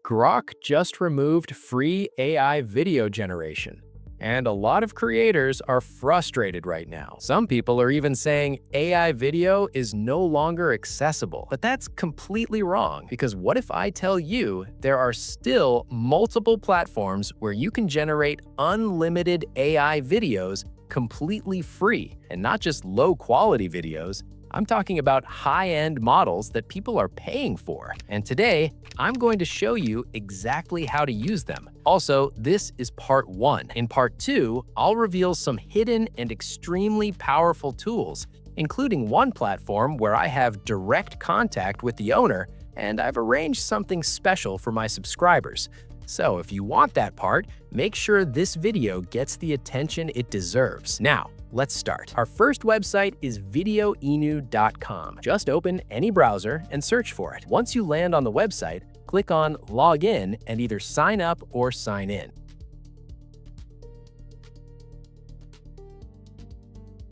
Grok just removed free AI video generation, and a lot of creators are frustrated right now. Some people are even saying AI video is no longer accessible. But that's completely wrong, because what if I tell you there are still multiple platforms where you can generate unlimited AI videos completely free, and not just low-quality videos. I'm talking about high-end models that people are paying for. And today, I'm going to show you exactly how to use them. Also, this is part 1. In part 2, I'll reveal some hidden and extremely powerful tools, including one platform where I have direct contact with the owner, and I've arranged something special for my subscribers. So if you want that part, make sure this video gets the attention it deserves. Now, let's start. Our first website is Videoenu.com. Just open any browser and search for it. Once you land on the website, click on Login and either sign up or sign in.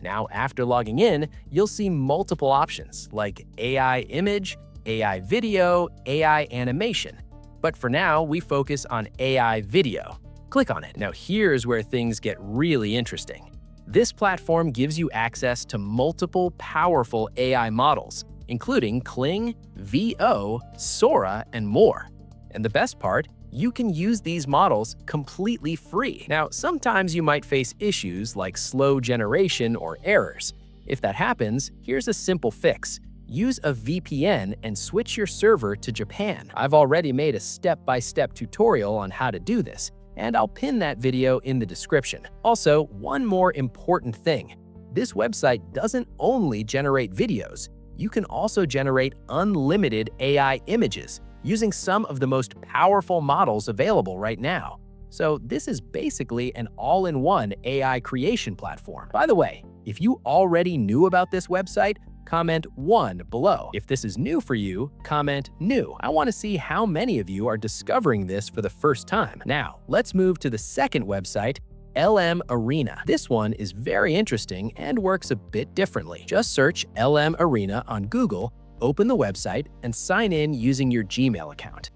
Now, after logging in, you'll see multiple options like AI image, AI video, AI animation. But for now, we focus on AI video. Click on it. Now, here's where things get really interesting. This platform gives you access to multiple powerful AI models, including Kling, VO, Sora, and more. And the best part, you can use these models completely free. Now, sometimes you might face issues like slow generation or errors. If that happens, here's a simple fix. Use a VPN and switch your server to Japan. I've already made a step-by-step tutorial on how to do this, and I'll pin that video in the description. Also, one more important thing. This website doesn't only generate videos. You can also generate unlimited AI images using some of the most powerful models available right now. So this is basically an all-in-one AI creation platform. By the way, if you already knew about this website, comment 1 below. If this is new for you, comment new. I want to see how many of you are discovering this for the first time. Now, let's move to the second website, lmarena. This one is very interesting and works a bit differently. Just search lmarena on Google, open the website, and sign in using your Gmail account.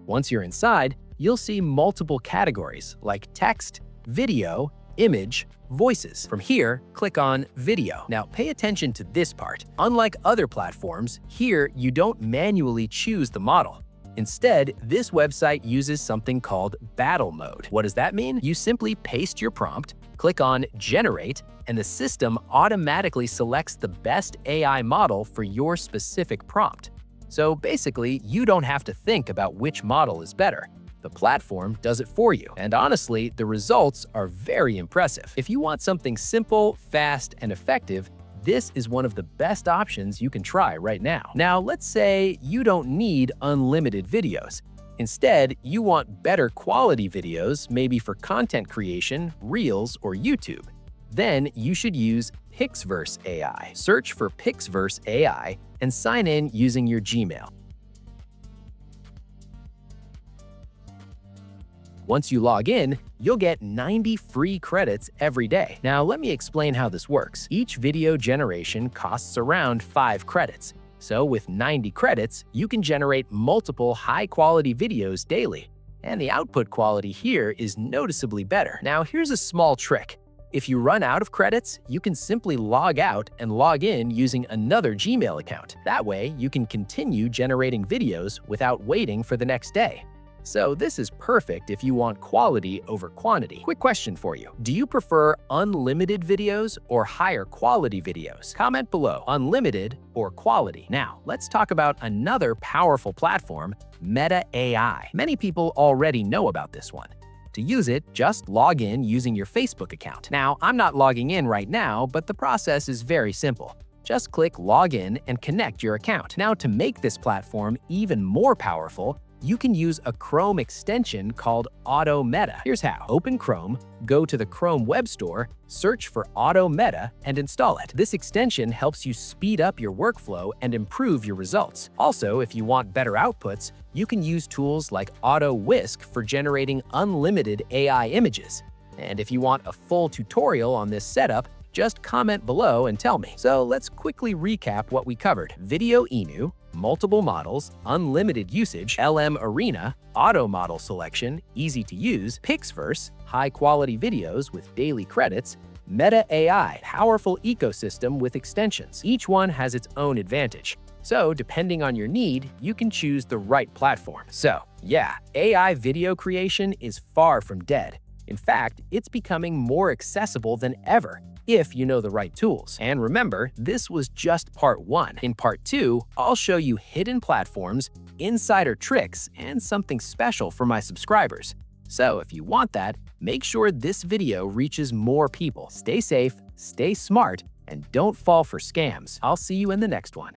Once you're inside, you'll see multiple categories like text, video, image, voices. From here, click on Video. Now, pay attention to this part. Unlike other platforms, here you don't manually choose the model. Instead, this website uses something called battle mode. What does that mean? You simply paste your prompt, click on Generate, and the system automatically selects the best AI model for your specific prompt. So basically, you don't have to think about which model is better. The platform does it for you. And honestly, the results are very impressive. If you want something simple, fast, and effective, this is one of the best options you can try right now. Now, let's say you don't need unlimited videos. Instead, you want better quality videos, maybe for content creation, Reels, or YouTube. Then you should use Pixverse AI. Search for Pixverse AI and sign in using your Gmail. Once you log in, you'll get 90 free credits every day. Now, let me explain how this works. Each video generation costs around 5 credits. So with 90 credits, you can generate multiple high-quality videos daily. And the output quality here is noticeably better. Now, here's a small trick. If you run out of credits, you can simply log out and log in using another Gmail account. That way, you can continue generating videos without waiting for the next day. So this is perfect if you want quality over quantity. Quick question for you. Do you prefer unlimited videos or higher quality videos? Comment below, unlimited or quality. Now, let's talk about another powerful platform, Meta AI. Many people already know about this one. To use it, just log in using your Facebook account. Now, I'm not logging in right now, but the process is very simple. Just click Login and connect your account. Now, to make this platform even more powerful, you can use a Chrome extension called Auto Meta. Here's how. Open Chrome, go to the Chrome Web Store, search for Auto Meta, and install it. This extension helps you speed up your workflow and improve your results. Also, if you want better outputs, you can use tools like Auto Whisk for generating unlimited AI images. And if you want a full tutorial on this setup, just comment below and tell me. So let's quickly recap what we covered. Videoenu, multiple models, unlimited usage, lmarena, auto model selection, easy to use, Pixverse, high-quality videos with daily credits, Meta AI, powerful ecosystem with extensions. Each one has its own advantage. So, depending on your need, you can choose the right platform. So, yeah, AI video creation is far from dead. In fact, it's becoming more accessible than ever if you know the right tools. And remember, this was just part 1. In part 2, I'll show you hidden platforms, insider tricks, and something special for my subscribers. So if you want that, make sure this video reaches more people. Stay safe, stay smart, and don't fall for scams. I'll see you in the next one.